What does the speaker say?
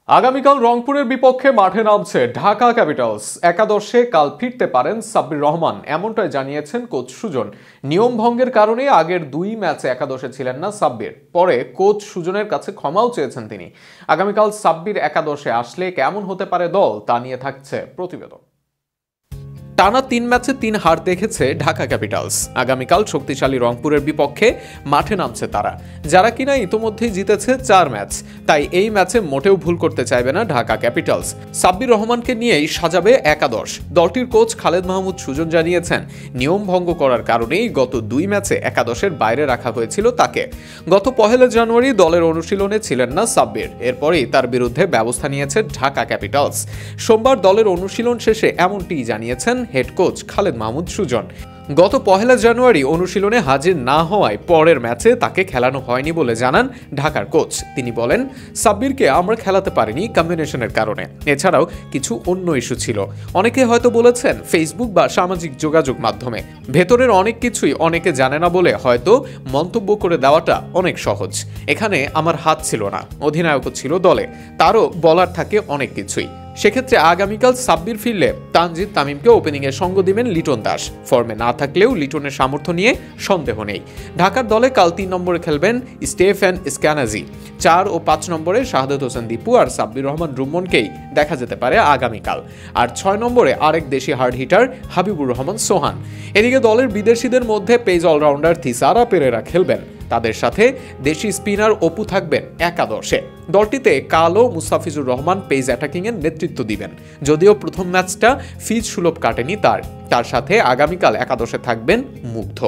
আগামীকাল রংপুরের বিপক্ষে মাঠে নামছে ঢাকা ক্যাপিটালস। একাদশে কাল ফিরতে পারেন সাব্বির রহমান, এমনটাই জানিয়েছেন কোচ সুজন। নিয়ম ভঙ্গের কারণে আগের দুই ম্যাচে একাদশে ছিলেন না সাব্বির। পরে কোচ সুজনের কাছে ক্ষমাও চেয়েছেন তিনি। আগামীকাল সাব্বির একাদশে আসলে কেমন হতে পারে দল, তা নিয়ে থাকছে প্রতিবেদন। টানা ৩ ম্যাচে ৩ হার দেখেছে ঢাকা ক্যাপিটালস। আগামীকাল শক্তিশালী রংপুরের বিপক্ষে মাঠে নামছে তারা, যারা কিনা ইতোমধ্যেই জিতেছে ৪ ম্যাচ। তাই এই ম্যাচে মোটেও ভুল করতে চাইবে না ঢাকা ক্যাপিটালস। সাব্বির রহমানকে নিয়েই সাজাবে একাদশ। দলটির কোচ খালেদ মাহমুদ সুজন জানিয়েছেন, নিয়ম ভঙ্গ করার কারণেই গত ২ ম্যাচে একাদশের বাইরে রাখা হয়েছিল তাকে। গত ১ জানুয়ারি দলের অনুশীলনে ছিলেন না সাব্বির। এরপরেই তার বিরুদ্ধে ব্যবস্থা নিয়েছে ঢাকা ক্যাপিটালস। সোমবার দলের অনুশীলন শেষে এমনটিই জানিয়েছেন হেড কোচ খালেদ মাহমুদ সুজন। গত ১ জানুয়ারি অনুশীলনে হাজির না হওয়ায় পরের ম্যাচে তাকে খেলানো হয়নি বলে জানান ঢাকার কোচ। তিনি বলেন, সাব্বিরকে আমরা খেলাতে পারিনি কম্বিনেশনের কারণে, এছাড়াও কিছু অন্য ইস্যু ছিল। অনেকে হয়তো বলেছেন ফেসবুক বা সামাজিক যোগাযোগ মাধ্যমে। ভেতরের অনেক কিছুই অনেকে জানে না বলে হয়তো মন্তব্য করে দেওয়াটা অনেক সহজ। এখানে আমার হাত ছিল না, অধিনায়কও ছিল দলে, তারও বলার থাকে অনেক কিছুই। সেক্ষেত্রে আগামীকাল সাব্বির ফিরলে তানজিদ তামিমকে ওপেনিংয়ে সঙ্গ দিবেন লিটন দাস। ফর্মে না থাকলেও লিটনের সামর্থ্য নিয়ে সন্দেহ নেই। ঢাকার দলে কাল ৩ নম্বরে খেলবেন স্টেফেন স্ক্যানাজি। ৪ ও ৫ নম্বরে শাহাদাত হোসেন দীপু আর সাব্বির রহমান রুম্মনকেই দেখা যেতে পারে আগামীকাল। আর ৬ নম্বরে আরেক দেশি হার্ড হিটার হাবিবুর রহমান সোহান। এদিকে দলের বিদেশিদের মধ্যে পেস অলরাউন্ডার থিসারা পেরেরা খেলবেন। তাদের সাথে দেশি স্পিনার অপু থাকবেন একাদশে। দলটিতে কালো মুস্তাফিজুর রহমান পেস অ্যাটাকিংয়ের নেতৃত্ব দিবেন। যদিও প্রথম ম্যাচটা ফিজ সুলভ কাটেনি তার সাথে আগামীকাল একাদশে থাকবেন মুগ্ধ।